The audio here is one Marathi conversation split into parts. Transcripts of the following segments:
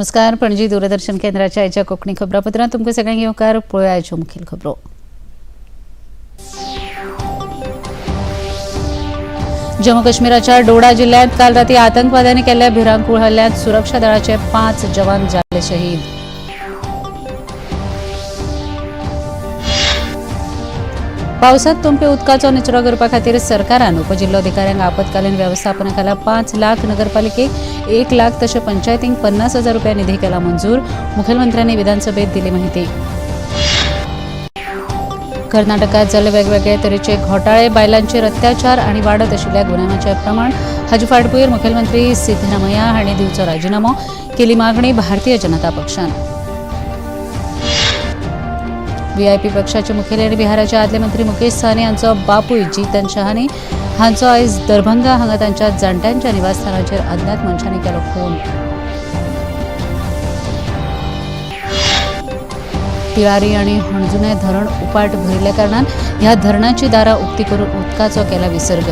नमस्कार. पणजी दूरदर्शन केंद्राच्या आयच्या कोंकणी खबरापत्रांत तुमकां सगळ्यांक येवकार. पळोवया आयच्यो मुखेल खबरो. जम्मू काश्मीराच्या डोडा जिल्ह्यात काल राती आतंकवाद्यांनी केल्ल्या भिरांकूळ हल्ल्यात सुरक्षा दळाचे 5 जवान जाले शहीद. पावसात तुंबे उदकाचो निचरो करपा खातीर सरकारान उपजिल्लोधिकाऱ्यांक आपतकालीन व्यवस्थापना खाला 5 लाख, नगरपालिकेक 1 लाख तशें पंचायतींक 50,000 रुपया निधी केला मंजूर. मुखेलमंत्र्यांनी विधानसभेत दिली माहिती. कर्नाटकात जाल्ले वेगवेगळे तरेचे घोटाळे, बायलांचेर अत्याचार आनी वाडत आशिल्ल्या गुन्यांवांचें प्रमाण हाचे फाटभुंयेर मुखेलमंत्री सिद्धरामय्या हांणी दिवचो राजिनामो केली मागणी भारतीय जनता पक्षान. व्हीआयपी पक्षाचे मुखेली बिहाराचे आदले मंत्री मुकेश साहनी हांचो बापूय जीतन शहानी हांचो आयज दरभंगा हांगा तांच्या जाणट्यांच्या निवासस्थानाचेर अज्ञात मनशांनी केलो खून. तिळारी आनी हणजुणे धरण उपाट भरिल्ल्या कारणान ह्या धरणाची दारां उक्ती करून उदकाचो केला विसर्ग.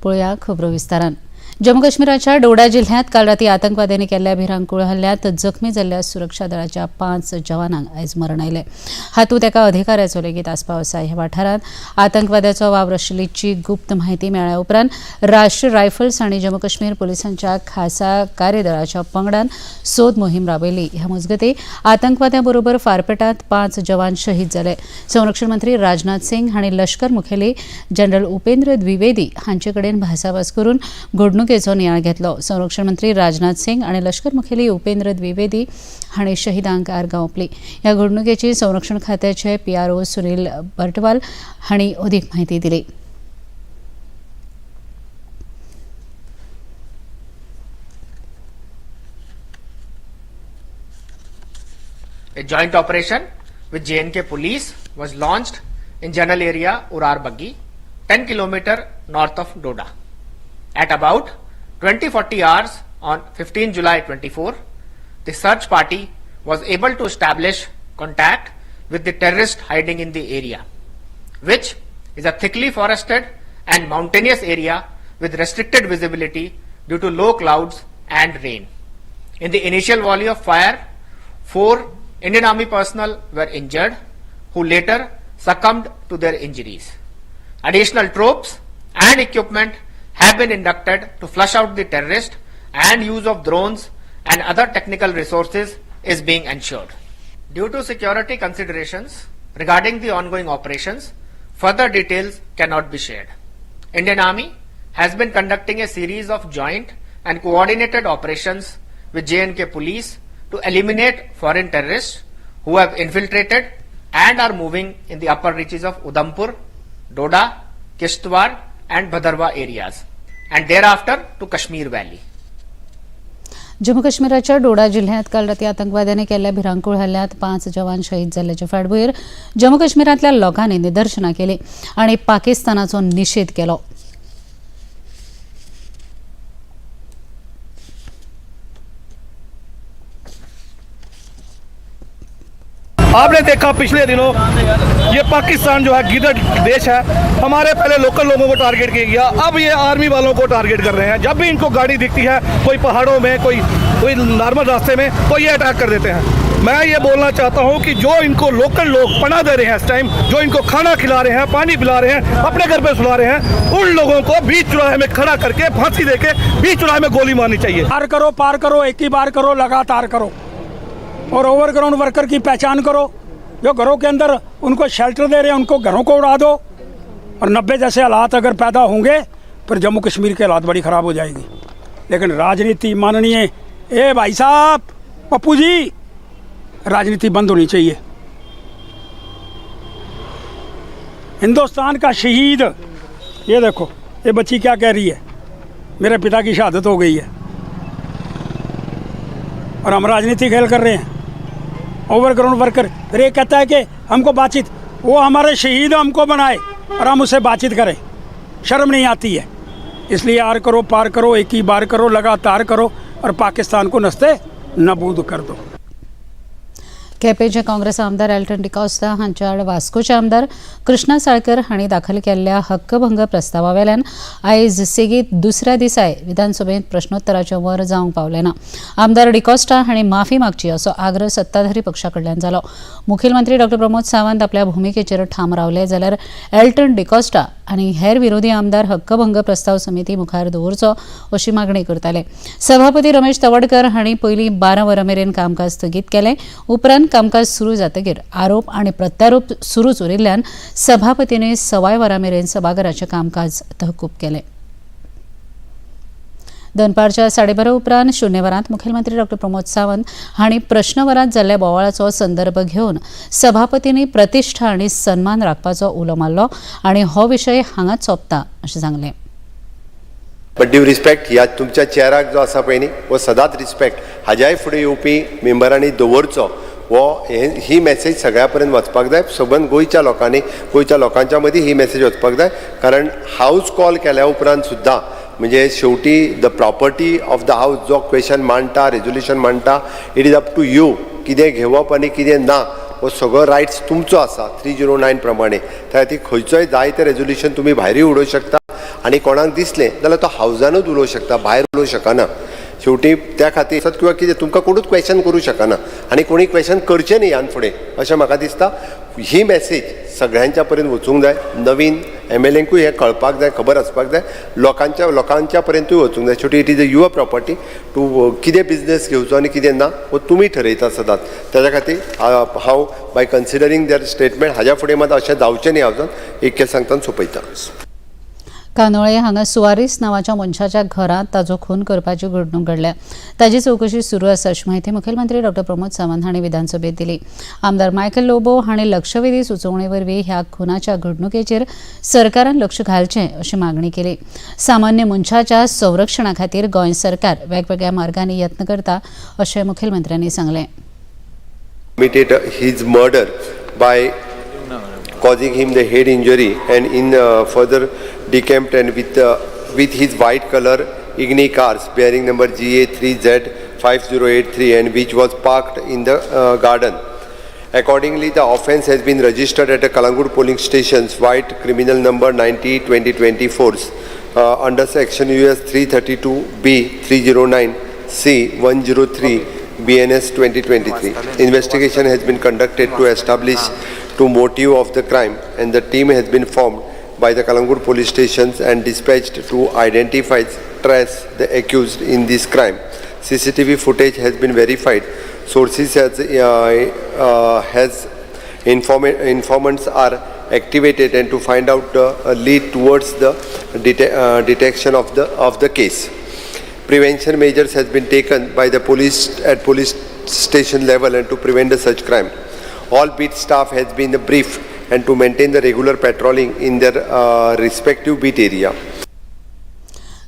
पळोवया खबरो विस्तारान. जम्मू काश्मीराच्या डोडा जिल्ह्यात काल राती आतंकवाद्यांनी केल्ल्या भिरांकूळ हल्ल्यात जखमी जाल्ल्या सुरक्षा दळाच्या 5 जवानांक आयज मरण आयलें. हातूंत एका अधिकाऱ्याचो लेगीत आस्पाव आसा. ह्या वाठारांत आतंकवाद्याचो वावर आशिल्लीची गुप्त म्हायती मेळ्ळ्या उपरांत राष्ट्रीय रायफल्स आनी जम्मू काश्मीर पुलिसांच्या खासा कार्यदळाच्या पंगडान सोद मोहीम राबयली. ह्या मजगतीं आतंकवाद्यां बरोबर फारपेटांत 5 जवान शहीद जाले. संरक्षण मंत्री राजनाथ सिंग हांणी लश्कर मुखेली जनरल उपेंद्र द्विवेदी हांचे कडेन भासाभास करून घडणुकेचो नियाळ घेतलो. संरक्षण मंत्री राजनाथ सिंग आनी लश्कर मुखेली उपेंद्र द्विवेदी हांणी शहीदांक आर्गां ओंपली. ह्या घडणुकेची संरक्षण खात्याचे PRO सुनील बर्टवाल हांणी अदीक म्हायती दिली. A joint operation with J&K police was launched in Janal area, Urar Baggi, 10 km north of Doda. At about 20:40 hours on 15 July 24, the search party was able to establish contact with the terrorist hiding in the area, which is a thickly forested and mountainous area with restricted visibility due to low clouds and rain. In the initial volley of fire, 4 Indian Army personnel were injured, who later succumbed to their injuries. Additional troops and equipment have been inducted to flush out the terrorist, and use of drones and other technical resources is being ensured. Due to security considerations regarding the ongoing operations, further details cannot be shared. Indian Army has been conducting a series of joint and coordinated operations with J&K police to eliminate foreign terrorists who have infiltrated and are moving in the upper reaches of Udhampur, Doda, Kishtwar and Bhadarwa areas, and thereafter to Kashmir Valley. Jammu काश्मीराच्या डोडा जिल्ह्यात काल राती आतंकवाद्यांनी केल्ल्या भिरांकूळ हल्ल्यात 5 जवान शहीद जाल्ल्याचे फाटभुंयेर जम्मू काश्मीरांतल्या लोकांनी निदर्शनां केली आनी पाकिस्तानाचो निशेध केलो. आपने देखा पिछले दिनों ये पाकिस्तान जो है गिदड़ देश है, हमारे पहले लोकल लोगों को टारगेट किया गया, अब ये आर्मी वालों को टारगेट कर रहे हैं. जब भी इनको गाड़ी दिखती है, कोई पहाड़ों में, कोई नॉर्मल रास्ते में, तो ये अटैक कर देते हैं. मैं ये बोलना चाहता हूँ कि जो इनको लोकल लोग पनाह दे रहे हैं इस टाइम, जो इनको खाना खिला रहे हैं, पानी पिला रहे हैं, अपने घर पे सुला रहे हैं, उन लोगों को बीच चौराहे में खड़ा करके फांसी देके बीच चौराहे में गोली मारनी चाहिए. पार करो, एक ही बार करो, लगातार करो, और ओवरग्राउंड वर्कर की पहचान करो. जो घरों के अंदर उनको शेल्टर दे रहे हैं, उनको घरों को उड़ा दो. और 90 जैसे हालात अगर पैदा होंगे फिर जम्मू कश्मीर के हालात बड़ी ख़राब हो जाएगी. लेकिन राजनीति माननीय ए भाई साहब, पप्पू जी, राजनीति बंद होनी चाहिए. हिंदुस्तान का शहीद, ये देखो ये बच्ची क्या कह रही है, मेरे पिता की शहादत हो गई है और हम राजनीति खेल कर रहे हैं. ओवरग्राउंड वर्कर फिर ये कहता है कि हमको बातचीत, वो हमारे शहीद हमको बनाए और हम उससे बातचीत करें. शर्म नहीं आती है. इसलिए आर करो, पार करो, एक ही बार करो, लगातार करो और पाकिस्तान को नस्ते नबूद कर दो. केपेचे काँग्रेस आमदार एल्टन डिकॉस्टा हांच्या आड वास्कोचे आमदार कृष्णा साळकर हांणी दाखल केल्ल्या हक्कभंग प्रस्तावा वेल्यान आयज सेगीत दुसऱ्या दिसाय विधानसभेत प्रश्नोत्तराचे वर जावंक पावलें ना. आमदार डिकॉस्टा हांणी माफी मागची असो आग्रह सत्ताधारी पक्षा कडल्यान जालो. मुखेलमंत्री डॉ प्रमोद सावंत आपल्या भुमिकेचेर ठाम रावले जाल्यार एल्टन डिकॉस्टा आनी हेर विरोधी आमदार हक्कभंग प्रस्ताव समिती मुखार दवरचो अशी मागणी करताले. सभापती रमेश तवडकर हांणी पयलीं 12 वरां मेरेन कामकाज स्थगीत केलें. उपरांत कामकाज सुरू जातकीर आरोप आनी प्रत्यारोप सुरूच उरिल्ल्यान सभापतींनी 1.25 वरां मेरेन सभाघराचें कामकाज तहकूब केलें. दनपारच्या 12:30 उपरांत शून्य वरांत मुखेलमंत्री डॉ प्रमोद सावंत हांणी प्रश्न वरांत जाल्ल्या बोवाळाचो संदर्भ घेवन सभापतींनी प्रतिश्ठा आनी सन्मान राखपाचो उलो मारलो आनी हो विशय हांगाच सोंपता अशें सांगलें. बट ड्यू रिस्पेक्ट ह्या तुमच्या चेहराक जो आसा पळय न्ही वो सदांच रिस्पेक्ट हाज्याय फुडें येवपी मेंबरांनी दवरचो वो ही मेसेज सगळ्या पर्यंत वचपाक जाय. सबंद गोंयच्या लोकांच्या मदीं ही मेसेज वचपाक जाय. कारण हाऊस कॉल केल्या उपरांत सुद्दां म्हणजे शेवटी the property of the house जो क्वेश्चन मांडटा रेजोल्युशन मांडटा it is up to you कितें घेवप आनी कितें ना हो सगळो रायट्स तुमचो आसा 309 प्रमाणे. त्या खातीर खंयचोय जाय तें रेजोल्युशन तुमी भायरूय उडोवंक शकता आनी कोणाक दिसलें जाल्यार तो हावजानूच उलोवंक शकता भायर उलोवंक शकना. शेवटी त्या खातीर किंवा कितें तुमकां कोणूच क्वेश्चन करूंक शकना आनी कोणी क्वेश्चन करचें न्ही ह्यान फुडें अशें म्हाका दिसता. ही मेसेज सगळ्यांच्या पर्यंत वचूंक जाय. नवीन MLAंकूय हें कळपाक जाय खबर आसपाक जाय. लोकांच्या पर्यंतूय वचूंक जाय. शेवटी it is a your property to कितें बिझनेस घेवचो आनी कितें ना वो तुमी ठरयता सदांच. त्याच्या खातीर हांव बाय कन्सिडरींग देर स्टेटमेंट हाज्या फुडें मात अशें जावचें न्ही हांव एक सांगतान सोंपयता. कानोळे हांगा सुवारीस नांवाच्या मनशाच्या घरांत ताचो खून करपाची घडणूक घडल्या. ताची चवकशी सुरू आसा अशी माहिती मुखेलमंत्री डॉ प्रमोद सावंत हांणी विधानसभेत दिली. आमदार मायकल लोबो हांणी लक्षवेधी सुचोवणे वरवीं ह्या खुनाच्या घडणुकेचेर सरकारान लक्ष घालचें अशी मागणी केली. सामान्य मनशाच्या संरक्षणा खातीर गोंय सरकार वेगवेगळ्या मार्गांनी यत्न करता अशें मुखेलमंत्र्यांनी सांगलें. His murder by causing him the head injury and in further decamped and with his white color Igni cars bearing number GA3Z5083 and which was parked in the garden. Accordingly, the offence has been registered at a Kalangur polling station's white criminal number 90-2024 under section US 332B 309C 103 BNS 2023. Investigation has been conducted to establish the motive of the crime and the team has been formed by the Kalangur police stations and dispatched to identify trace the accused in this crime. CCTV footage has been verified. Sources has informants are activated and to find out a lead towards the detection of the case. Prevention measures has been taken by the police at police station level and to prevent such crime. All beat staff has been briefed and to maintain the regular patrolling in their respective beat area.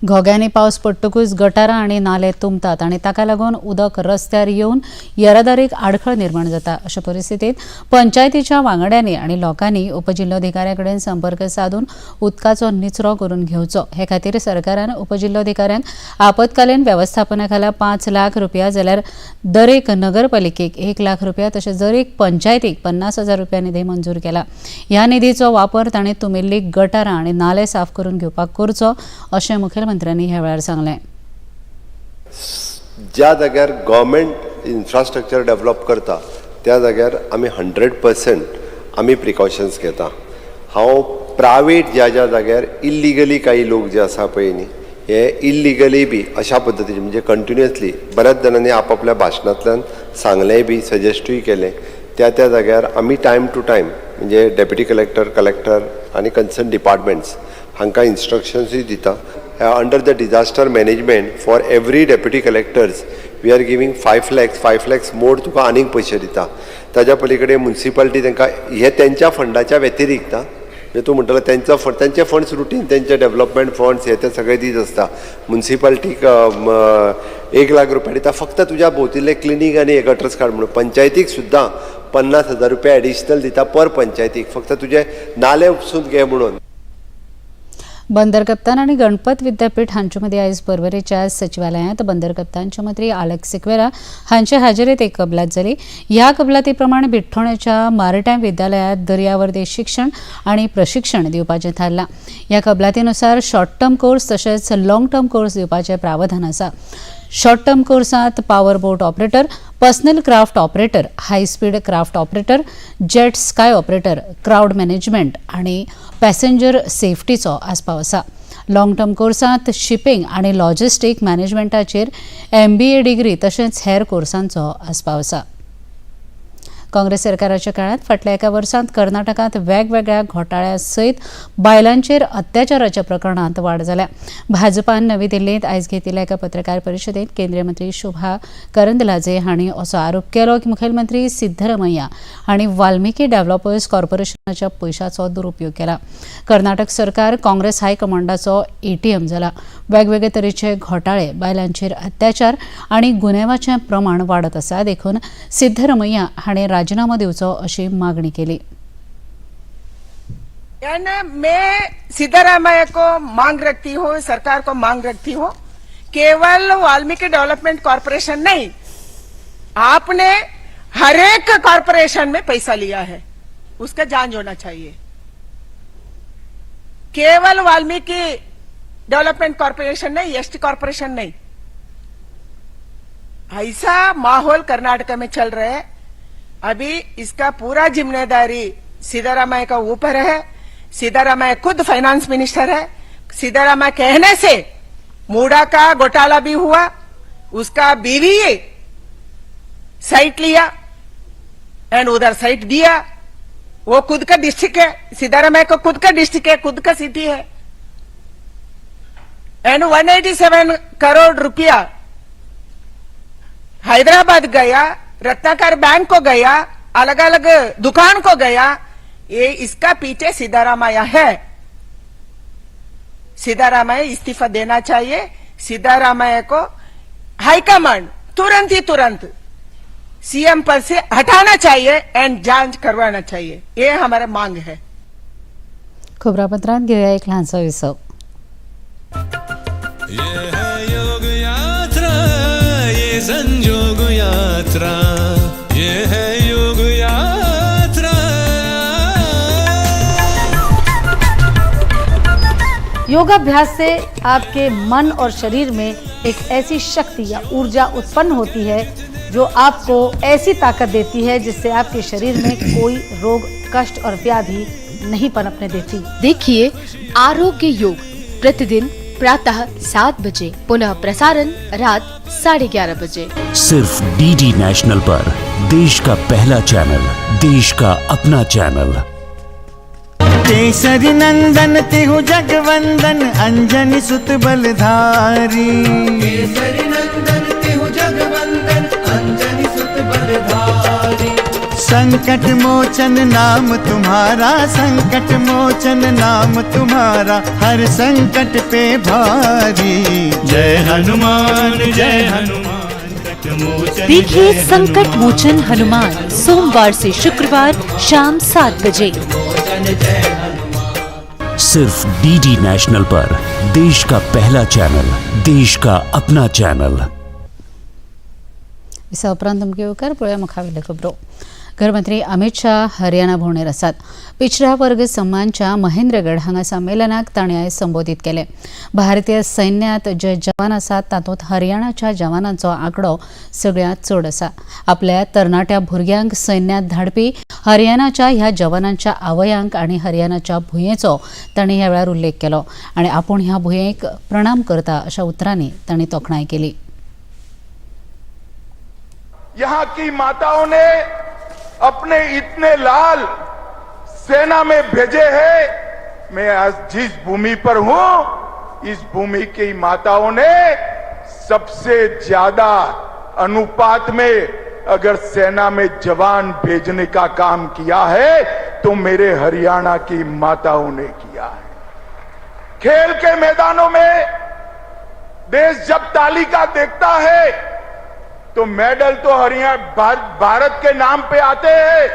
घोग्यांनी पावस पडटकूच गटारां आनी नाले तुंबतात आनी ताका लागून उदक रस्त्यार येवन येरादारीक आडखळ निर्माण जाता. अशा परिस्थितीत पंचायतीच्या वांगड्यांनी आनी लोकांनी उपजिल्लोधिकाऱ्या कडेन संपर्क साधून उदकाचो निचरो करून घेवचो. हे खातीर सरकारान उपजिल्लोधिकाऱ्यांक आपतकालीन वेवस्थापना खाला 5 लाख रुपया जाल्यार दर एक नगरपालिकेक 1 लाख रुपया तशेंच दर एक पंचायतीक 50,000 रुपया निधी मंजूर केला. ह्या निधीचो वापर तांणी तुंबिल्ली गटारां आनी नाले साफ करून घेवपाक करचो अशें मुखेलमंत्र्यांनी ह्या वेळार सांगलें. ज्या जाग्यार गव्हर्मेंट इन्फ्रास्ट्रक्चर डेव्हलप करता त्या जाग्यार आमी 100% आमी प्रिकॉशन्स घेता. हांव प्रायवेट ज्या जाग्यार इल्लिगली काही लोक जे आसा पळय न्ही हे इल्लिगली बी अशा पद्दतीचे म्हणजे कंटिन्युअसली बऱ्याच जाणांनी आपापल्या भाशणांतल्यान सांगलेंय बी सजेस्टूय केलें. त्या जाग्यार आमी टायम टू टायम म्हणजे डेप्युटी कलेक्टर आनी कन्सर्न डिपार्टमेंट्स हांकां इन्स्ट्रक्शन्सूय दिता. Under the disaster management for every deputy collectors we are giving 5 lakhs more तुका आनीक पयशे दिता. ताज्या पलीकडे म्युनिसिपालिटी तांकां हे त्यांच्या फंडाच्या व्यतिरिक्त जे तूं म्हणटलो त्यांचे फंड्स रुटीन त्यांचे डेव्हलपमेंट फंड्स हे ते सगळे दीत आसता. म्युनिसिपालिटीक 1 लाख रुपया दिता फक्त तुज्या भोंवतिल्ले क्लिनीक आनी गटर्स काड म्हणून. पंचायतीक सुद्दां 50,000 रुपया एडिशनल दिता पर पंचायतीक फक्त तुजे नाले उपसून घे म्हणून. बंदर कप्तान आणि गणपत विद्यापीठ हांचे आयज पर्वरेच्या सचिवालयांत बंदर कप्तानचे मंत्री आलेक्स सिक्वेरा हांचे हाजेरीत एक कबलात जाली. ह्या कबलाती प्रमाण बिठ्ठोणेच्या मारिटायम विद्यालयात दर्यावर्दे शिक्षण आणि प्रशिक्षण दिवपाचें थारलां. ह्या कबलातीनुसार शॉर्ट टर्म कोर्स तशेंच लॉंग टर्म कोर्स दिवपाचें प्रावधान आसा. शॉर्ट टर्म कोर्सात power boat operator, personal craft operator, high speed craft operator, jet ski operator, crowd management आणि पॅसेंजर सेफ्टीचो आस्पाव आसा. लॉंग टर्म कोर्सात शिपिंग आणि लॉजिस्टीक मॅनेजमेंटाचेर MBA डिग्री तशेंच हेर कोर्सांचो आस्पाव आसा. काँग्रेस सरकाराच्या काळात फाटल्या एका वर्सांत कर्नाटकांत वेगवेगळ्या घोटाळ्या सयत बायलांचेर अत्याचाराच्या प्रकरणांत वाड जाल्या. भाजपान नवी दिल्लींत आयज घेतिल्ल्या एका पत्रकार परिशदेंत केंद्रीय मंत्री शोभा करंदलाजे हांणी असो आरोप केलो की मुखेलमंत्री सिद्धरामय्या हांणी वाल्मिकी डेव्हलपर्स कॉर्पोरेशनाच्या पयशांचो दुरुपयोग केला. कर्नाटक सरकार काँग्रेस हायकमांडाचो ATM जाला. वेगवेगळे तरेचे घोटाळे, बायलांचेर अत्याचार आणि गुन्हेवाचें प्रमाण वाडत आसा. देखून सिद्धरामय्या हांणी राजीनामा दिवचो अशी मागणी केली. मैं सिद्धरामैया को मांग रखती हूँ, सरकार को मांग रखती हूँ, केवल वाल्मीकि डेवलपमेंट कॉर्पोरेशन नहीं, आपने हर एक कॉर्पोरेशन में पैसा लिया है, उसका जांच होना चाहिए. केवल वाल्मीकि डेवलपमेंट कॉर्पोरेशन नहीं, ST कॉर्पोरेशन नहीं. ऐसा माहौल कर्नाटक में चल रहा है. अभी इसका पूरा जिम्मेदारी सिद्धरामैया का ऊपर है. सिद्धरामैया खुद फाइनेंस मिनिस्टर है. सिद्धरामैया कहने से मूडा का घोटाला भी हुआ, उसका बीवी साइट लिया एंड उधर साइट दिया. वो खुद का डिस्ट्रिक्ट है, सिद्धरामैया को खुद का डिस्ट्रिक्ट है, खुद का सिटी है. एंड 187 करोड़ रुपया हैदराबाद गया, रत्नाकर बैंक को गया, अलग अलग दुकान को गया. ये इसका पीछे सिद्धरामैया है. सिद्धरामैया इस्तीफा देना चाहिए. सिद्धरामैया को हाईकमांड तुरंत CM पद से हटाना चाहिए एंड जांच करवाना चाहिए. ये हमारा मांग है. खबरापत्रांत घेऊया एक ल्हानसो विसव. ये है योग यात्रा, ये संयोग यात्रा, ये है योग यात्रा. योगाभ्यास से आपके मन और शरीर में एक ऐसी शक्ति या ऊर्जा उत्पन्न होती है जो आपको ऐसी ताकत देती है जिससे आपके शरीर में कोई रोग, कष्ट और व्याधि नहीं पनपने देती. देखिए आरोग्य योग प्रतिदिन प्रातः 7 बजे, पुनः प्रसारण रात 11:30 बजे. सिर्फ DD नेशनल पर, देश का पहला चैनल, देश का अपना चैनल. केसरी नंदन तिहु जगवंदन, अंजनी सुत बलधारी. केसरी नंदन तिहु जगवंदन, अंजनी सुत बलधारी. संकट मोचन नाम तुम्हारा, संकट मोचन नाम तुम्हारा, हर संकट पे भारी. जय हनुमान जय हनुमान. देखिए संकट मोचन हनुमान सोमवार से शुक्रवार शाम 7 बजे. सिर्फ DD नेशनल पर, देश का पहला चैनल, देश का अपना चैनल. विसा उपरांत मुखेलकार पळया मुखावेले खबरो. गृहमंत्री अमित शाह हरियाणा भोंवडेर आसात. पिछड्या वर्ग सम्मानच्या महेंद्रगड हांगा संमेलनाक तांणी आयज संबोधीत केले. भारतीय सैन्यात जे जवान आसात तातूंत हरियाणाच्या जवानांचो आंकडो सगळ्यांत चड आसा. आपल्या तरणाट्या भुरग्यांक सैन्यात धाडपी हरियाणाच्या ह्या जवानांच्या आवयांक आनी हरियाणाच्या भुंयेचो तांणी ह्या वेळार उल्लेख केलो आनी आपूण ह्या भुंयेक प्रणाम करता अशा उतरांनी तांणी तोखणाय केली. यहाँ की माताओं ने अपने इतने लाल सेना में भेजे हैं. मैं आज जिस भूमि पर हूं, इस भूमि की माताओं ने सबसे ज्यादा अनुपात में अगर सेना में जवान भेजने का काम किया है तो मेरे हरियाणा की माताओं ने किया है. खेल के मैदानों में देश जब तालिका देखता है तो मेडल तो हरियाणा भारत के नाम पे आते हैं,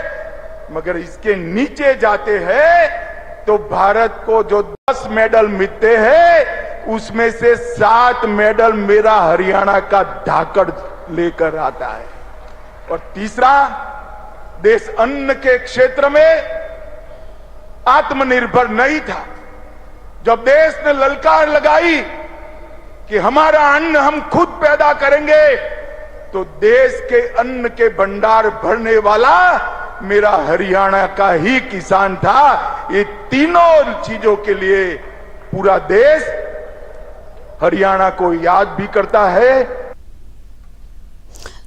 मगर इसके नीचे जाते हैं तो भारत को जो 10 मेडल मिलते हैं उसमें से 7 मेडल मेरा हरियाणा का धाकड़ लेकर आता है। और तीसरा, देश अन्न के क्षेत्र में आत्मनिर्भर नहीं था। जब देश ने ललकार लगाई कि हमारा अन्न हम खुद पैदा करेंगे, तो देश के अन्न के भंडार भरने वाला मेरा हरियाणा का ही किसान था। ये तीनों चीजों के लिए पूरा देश हरियाणा को याद भी करता है।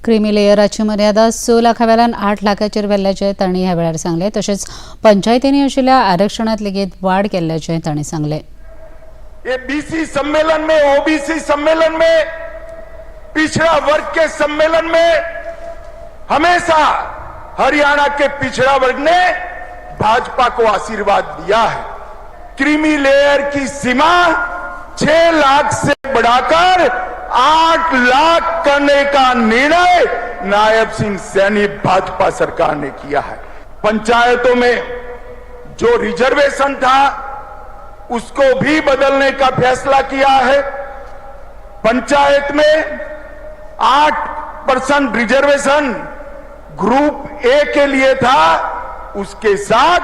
क्रिमी लेयराची मर्यादा 6 लाखावेल्यान 8 लाखाचेर वेल्ल्याचे तांणी ह्या वेळार सांगले। तशेंच पंचायतींनी आशिल्ल्या आरक्षणांत लेगीत वाड केल्ल्याचे तांणी सांगले। ये बीसी सम्मेलन में, ओबीसी सम्मेलन में, पिछड़ा वर्ग के सम्मेलन में हमेशा हरियाणा के पिछड़ा वर्ग ने भाजपा को आशीर्वाद दिया है। क्रीमी लेयर की सीमा 6 लाख से बढ़ाकर 8 लाख करने का निर्णय नायब सिंह सैनी भाजपा सरकार ने किया है। पंचायतों में जो रिजर्वेशन था उसको भी बदलने का फैसला किया है। पंचायत में 8% रिजर्वेशन ग्रुप ए के लिए था, उसके साथ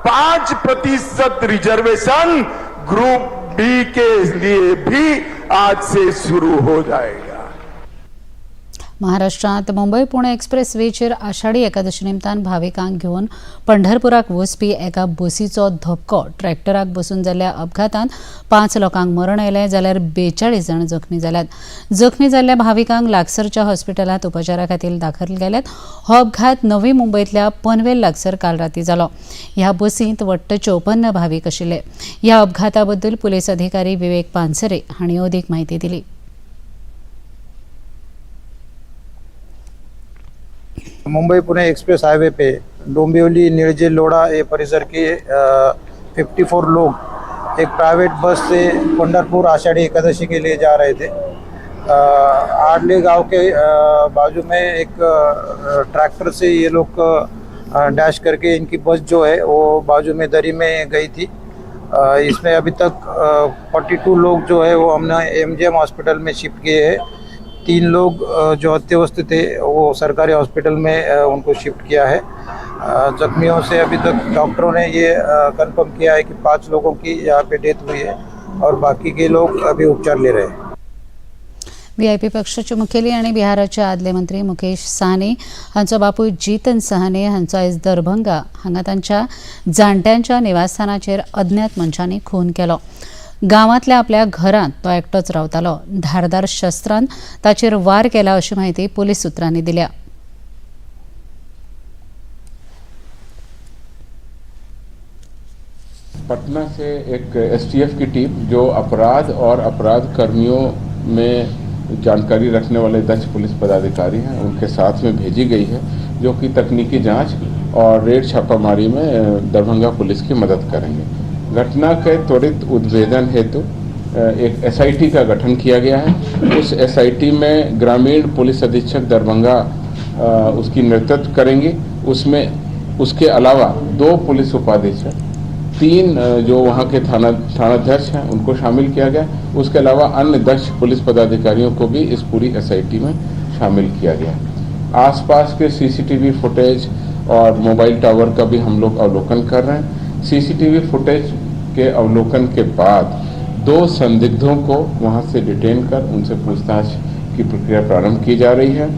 5% रिजर्वेशन ग्रुप बी के लिए भी आज से शुरू हो जाएगा। महाराष्ट्रात मुंबई पुणे एक्सप्रेस वेचेर आषाढी एकादशी निमतान भाविकांक घेवन पंढरपुराक वचपी एका बसीचो धपको ट्रॅक्टराक बसून जाल्ल्या अपघातांत 5 लोकांक मरण आयलें, जाल्यार 42 जण जखमी जाल्यात। जखमी जाल्ल्या भाविकांक लागसरच्या हॉस्पिटलांत उपचारा खातीर दाखल केल्यात। हो अपघात नवी मुंबईतल्या पनवेल लागसर काल राती जालो। ह्या बसींत वट्ट 54 भाविक आशिल्ले। ह्या अपघाता बद्दल पुलीस अधिकारी विवेक पानसरे हांणी अदीक माहिती दिली। मुंबई पुणे एक्सप्रेस हाईवे पे डोंबिवली निर्जे लोड़ा ये परिसर के 54 लोग एक प्राइवेट बस से पंढरपुर आषाढ़ी एकादशी के लिए जा रहे थे। आडले गांव के बाजू में एक ट्रैक्टर से ये लोग डैश करके इनकी बस जो है वो बाजू में दरी में गई थी। इसमें अभी तक 42 लोग जो है वो हमने एमजीएम हॉस्पिटल में शिफ्ट किए हैं। 3 लोग जो अत्यवस्थ थे वो सरकारी हॉस्पिटल में उनको शिफ्ट किया है। जख्मियों से अभी तक डॉक्टरों ने ये कंफर्म किया है कि 5 लोगों की यहाँ पे डेथ हुई है और बाकी के लोग अभी उपचार ले रहे हैं। व्हीआयपी पक्षाचे मुखेली आणि बिहाराचे आदले मंत्री मुकेश साहनी हांचो बापूय जीतन साहनी हांचो आयज दरभंगा हांगा तांच्या जाणट्यांच्या निवासस्थानाचेर अज्ञात मनशांनी खून केलो। गांवांतल्या आपल्या घरांत तो एकटोच रावतालो। धारदार शस्त्रान ताचेर वार केला अशी माहिती पुलीस सूत्रांनी दिल्या। पटना से एक एसटीएफ की टीम जो अपराध और अपराध कर्मियों में जानकारी रखने वाले दक्ष पुलिस पदाधिकारी हैं उनके साथ में भेजी गई है, जो कि तकनीकी जांच और रेड छापामारी में दरभंगा पुलिस की मदद करेंगे। घटना के त्वरित उद्भेदन हेतु एक एसआईटी का गठन किया गया है। उस एसआईटी में ग्रामीण पुलिस अधीक्षक दरभंगा उसकी नेतृत्व करेंगे। उसमें उसके अलावा 2 पुलिस उपाधीक्षक, 3 जो वहाँ के थानाध्यक्ष हैं उनको शामिल किया गया। उसके अलावा अन्य दक्ष पुलिस पदाधिकारियों को भी इस पूरी एसआईटी में शामिल किया गया। आसपास के सीसीटीवी फुटेज और मोबाइल टावर का भी हम लोग अवलोकन कर रहे हैं। सीसीटीवी फुटेज के अवलोकन के बाद 2 संदिग्धों को वहां से डिटेन कर उनसे पूछताछ की प्रक्रिया प्रारंभ की जा रही है।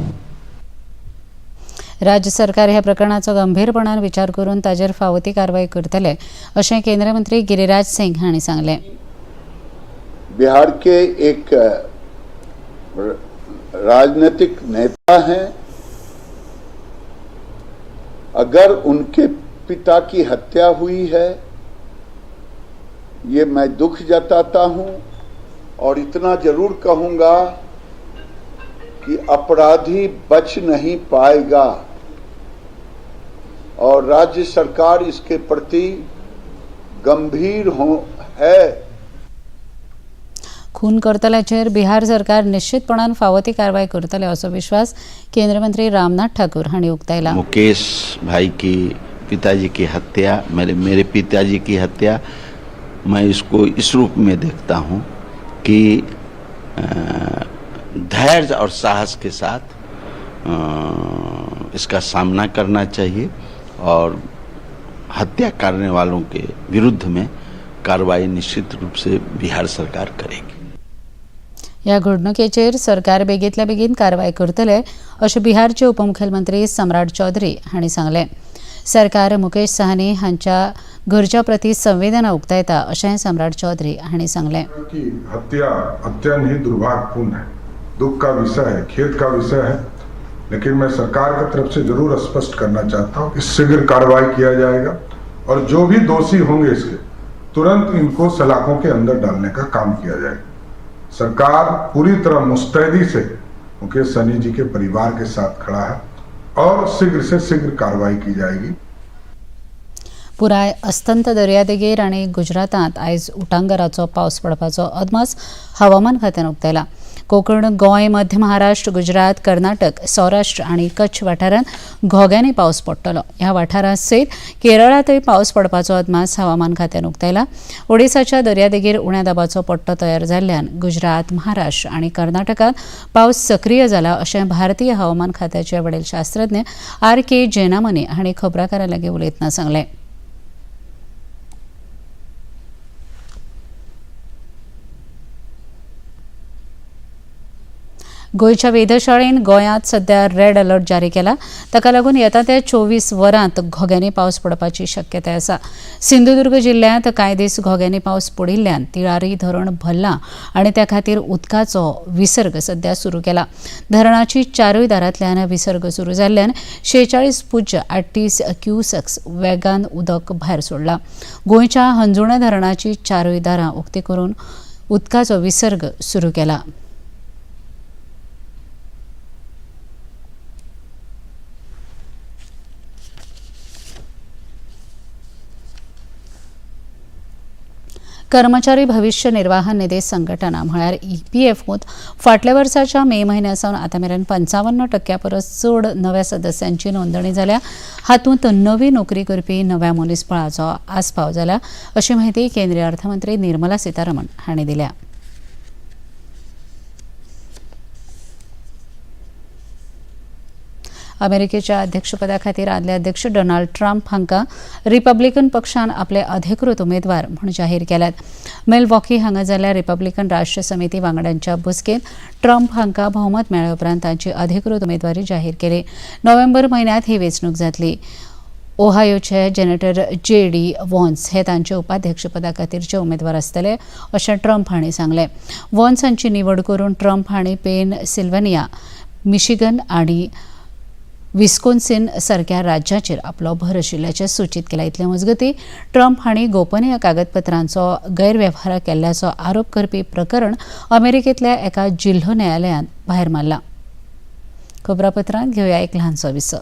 राज्य सरकार ह्या प्रकरणाचो गंभीरपणान विचार करून ताजेर फावो ती कारवाई करतले अशें केंद्रीय मंत्री गिरिराज सिंग हांणी सांगलें। बिहार के एक राजनीतिक नेता हैं, अगर उनके पिता की हत्या हुई है ये मैं दुख जताता हूं और इतना जरूर कहूंगा कि अपराधी बच नहीं पाएगा और राज्य सरकार इसके प्रति गंभीर है। खून करतल्याचेर बिहार सरकार निश्चितपणान फावो ती कारवाई करतले असो विश्वास केंद्रीय मंत्री रामनाथ ठाकूर हांणी उक्तायला। मुकेश भाई की पिताजी की हत्या, मेरे पिताजी की हत्या, मैं इसको इस रूप में देखता हूँ कि धैर्य और साहस के साथ इसका सामना करना चाहिए और हत्या करने वालों के विरुद्ध में कार्रवाई निश्चित रूप से बिहार सरकार करेगी. या घडणुकेचेर सरकार बेगींतल्या बेगीन कारवाय करतले अशें बिहारचे उपमुख्यमंत्री सम्राट चौधरी हांणी सांगलें. सरकार मुकेश साहनी हांच्या घरच्या प्रती संवेदना उक्तायता अशें सम्राट चौधरी हांणी सांगलें. हत्या अत्यंत ही दुर्भाग्यपूर्ण है, दुख का विषय है, खेद का विषय है, लेकिन मैं सरकार की तरफ से जरूर स्पष्ट करना चाहता हूँ कि शीघ्र कार्रवाई किया जाएगा और जो भी दोषी होंगे इसके तुरंत इनको सलाखों के अंदर डालने का काम किया जाएगा. सरकार पूरी तरह मुस्तैदी से मुकेश सहनी जी के परिवार के साथ खड़ा है और शीघ्र से शीघ्र कार्रवाई की जाएगी. पुराय अस्तंत दर्यादेगेर आनी गुजरातांत आयज उटंगराचो पावस पडपाचो अदमास हवामान खात्यान उक्तायला. कोकण, गोंय, मध्य महाराष्ट्र, गुजरात, कर्नाटक, सौराष्ट्र आनी कच्छ वाठारांत घोग्यांनी पावस पडटलो. ह्या वाठारां सयत केरळांतय पावस पडपाचो अदमास हवामान खात्यान उक्तायला. ओडिसाच्या दर्यादेगेर उण्या दाबाचो पट्टो तयार जाल्ल्यान गुजरात, महाराष्ट्र आनी कर्नाटकांत पावस सक्रीय जाला अशें भारतीय हवामान खात्याचे वडील शास्त्रज्ञ R.K. जेनामनी हांणी खबराकारां लागीं उलयतना सांगलें. गोंयच्या वेधशाळेन गोंयांत सध्या रेड अलर्ट जारी केला. ताका लागून येता त्या 24 वरांत घोग्यांनी पावस पडपाची शक्यताय आसा. सिंधुदुर्ग जिल्ल्यांत कांय दीस घोग्यांनी पावस पडिल्ल्यान तिळारी धरण भरलां आनी त्या खातीर उदकाचो विसर्ग सध्या सुरू केला. धरणाची चारूय दारांतल्यान विसर्ग सुरू जाल्ल्यान 46.38 क्युसेक्स वेगान उदक भायर सोडलां. गोंयच्या हंजुणा धरणाची चारूय दारां उक्ती करून उदकाचो विसर्ग सुरू केला. कर्मचारी भविष्य निर्वाह निधी संघटना म्हळ्यार EPFOत फाटल्या वर्साच्या मे म्हयन्यासावन आतां मेरेन 55% परस चड नव्या सदस्यांची नोंदणी जाल्या. हातूंत नवी नोकरी करपी नव्या मनीसबळाचो आस्पाव जाला अशी माहिती केंद्रीय अर्थमंत्री निर्मला सीतारामन हांणी दिल्या. अमेरिकेच्या अध्यक्षपदा खातीर आदले अध्यक्ष डोनाल्ड ट्रम्प हांकां रिपब्लिकन पक्षान आपले अधिकृत उमेदवार म्हूण जाहीर केल्यात. मिल्वॉकी हांगा जाल्ल्या रिपब्लिकन राष्ट्रीय समिती वांगड्यांच्या बसकेंत ट्रम्प हांकां भोवमत मेळ्ळे उपरांत तांची अधिकृत उमेदवारी जाहीर केली. नोव्हेंबर म्हयन्यांत ही वेंचणूक जातली. ओहायोचे जेनेटर J.D. वॉन्स हे तांचे उपाध्यक्षपदा खातीरचे उमेदवार आसतले अशें ट्रम्प हांणी सांगलें. वॉन्स हांची निवड करून ट्रम्प हांणी पेनसिल्व्हेनिया, मिशिगन आनी विस्कोन्सिन सारख्या राज्याचेर आपलो भर आशिल्ल्याचें सूचित केला. इतले मजगतीं ट्रम्प हांणी गोपनीय कागदपत्रांचो गैरव्यवहार केल्ल्याचो आरोप करपी प्रकरण अमेरिकेंतल्या एका जिल्हो न्यायालयान भायर मारलां. खबरापत्रांत घेवया एक ल्हानसो विसो.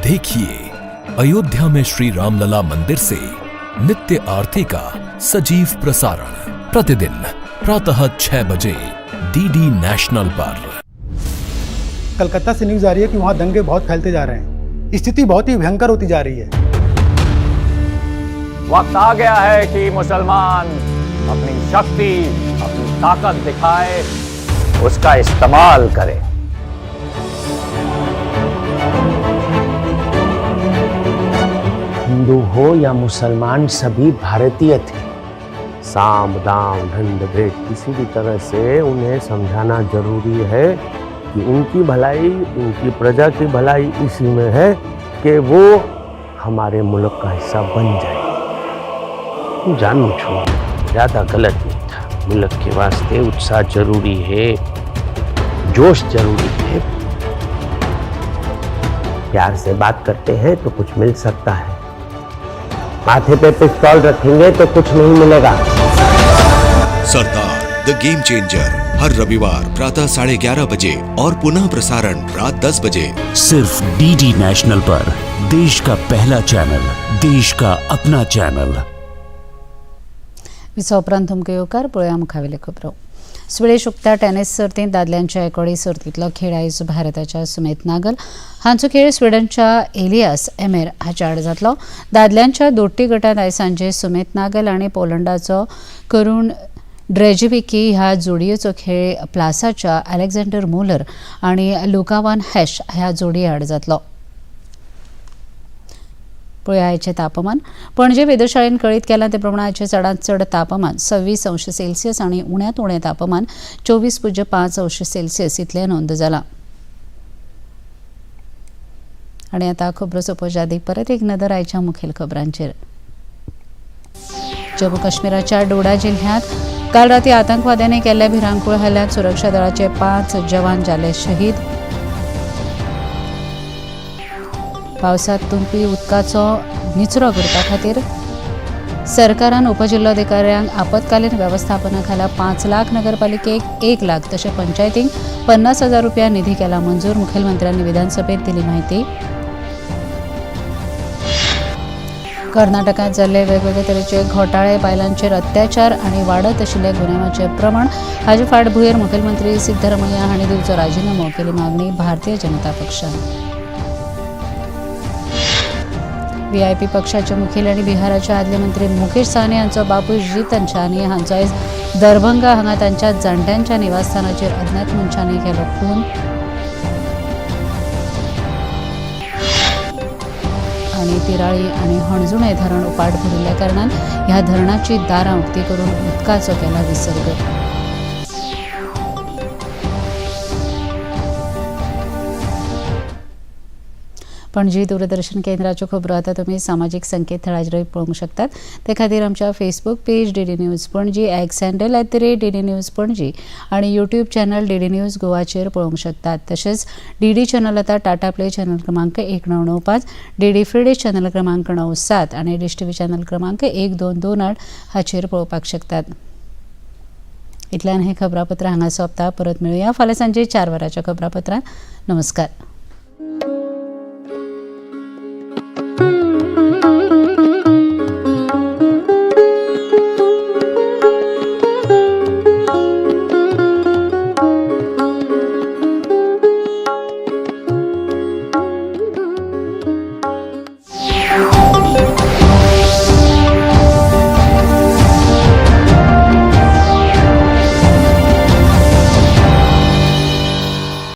देखिए अयोध्या में श्री रामलला मंदिर से नित्य आरती का सजीव प्रसारण प्रतिदिन प्रातः 6 बजे DD नेशनल पर. कलकत्ता से न्यूज आ रही है कि वहां दंगे बहुत फैलते जा रहे हैं. स्थिति बहुत ही भयंकर होती जा रही है. वक्त आ गया है कि मुसलमान अपनी शक्ति, अपनी ताकत दिखाए, उसका इस्तेमाल करे. हिंदू हो या मुसलमान सभी भारतीय थे. साम दाम दंड भेद किसी भी तरह से उन्हें समझाना जरूरी है कि उनकी भलाई, उनकी प्रजा की भलाई इसी में है कि वो हमारे मुल्क का हिस्सा बन जाए. जानबूझ ज़्यादा गलत नहीं था. मुल्क के वास्ते उत्साह जरूरी है, जोश जरूरी है. प्यार से बात करते हैं तो कुछ मिल सकता है, माथे पे पिस्तौल रखेंगे तो कुछ नहीं मिलेगा। सरदार द गेम चेंजर हर रविवार प्रातः 11:30 बजे और पुनः प्रसारण रात 10 बजे सिर्फ डीडी नेशनल पर, देश का पहला चॅनल, देश का अपना चॅनल। विसा उपरांत तुमकां येवकार पळोवया मुखावेले खबरो। स्विडीश उक्त्या टेनिस सर्तींत दादल्यांच्या एकोडी सर्तींतलो खेळ आयज भारताच्या सुमित नागल हांचो खेळ स्विडनच्या एलियास एमेर हाच्या आड जातलो। दादल्यांच्या दोट्टी गटांत आयज सांजे सुमित नागल आनी पोलंडाचो करून ड्रेजिविकी ह्या जोडयेचो खेळ प्लासाच्या अलेक्झांडर मुलर आनी लुका वान हॅश ह्या जोडये आड जातलो। पळोवया आयचें तापमान। पणजे वेधशाळेन कळीत केलां ते प्रमाण आयचें चडांत चड तापमान 26°C आनी उण्यांत उणें तापमान 24.5°C इतलें नोंद जालां। आनी आतां खबरो सोंपोवचे आदीं परत एक नदर आयच्या मुखेल खबरांचेर। जम्मू काश्मीराच्या डोडा जिल्ह्यांत काल राती आतंकवाद्यांनी केल्ल्या भिरांकूळ हल्ल्यांत सुरक्षा दळाचे 5 जवान जाले शहीद। पावसात तुंबपी उदकाचो निचरो करपा खातीर सरकारान उपजिल्लोधिकाऱ्यांक आपतकालीन वेवस्थापना खाला 5 लाख, नगरपालिकेक 1 लाख तशें पंचायतींक 50,000 रुपया निधी केला मंजूर। मुखेलमंत्र्यांनी विधानसभेत दिली माहिती। कर्नाटकात जाल्ले वेगवेगळे तरेचे घोटाळे, बायलांचेर अत्याचार आनी वाडत आशिल्ले गुन्यांवाचे प्रमाण हाचे फाटभुंयेर मुखेलमंत्री सिद्धरामय्या हांणी दिवचो राजिनामो केली मागणी भारतीय जनता पक्षान। व्हीआयपी पक्षाचे मुखेल आनी बिहाराचे आदले मंत्री मुकेश साहनी हांचो बापूय जीतन साहनी हांचो आयज दरभंगा हांगा तांच्या जाणट्यांच्या निवासस्थानाचेर अज्ञात मनशांनी केलो खून। आनी तिराळी आनी हणजुणे धरण उपाट भरिल्ल्या कारणान ह्या धरणाची दारां उक्ती करून उदकाचो केला विसर्ग। पणजी दूरदर्शन केंद्राच्यो खबरो आतां तुमी सामाजीक संकेतथळाचेरय पळोवंक शकतात। ते खातीर आमच्या Facebook page DD news Panaji, x handle @DD news Panaji आनी यूट्यूब चॅनल डीडी न्यूज गोवाचेर पळोवंक शकतात। तशेंच डीडी चॅनल आतां टाटा प्ले चॅनल क्रमांक 1995, डीडी फ्री डिश चॅनल क्रमांक 97 आनी डिश टीव्ही चॅनल क्रमांक 1228 हाचेर पळोवपाक शकतात। इतल्यान हें खबरापत्र हांगा सोंपता। परत मेळुया फाल्यां सांजे 4 वरांच्या खबरापत्रांत। नमस्कार।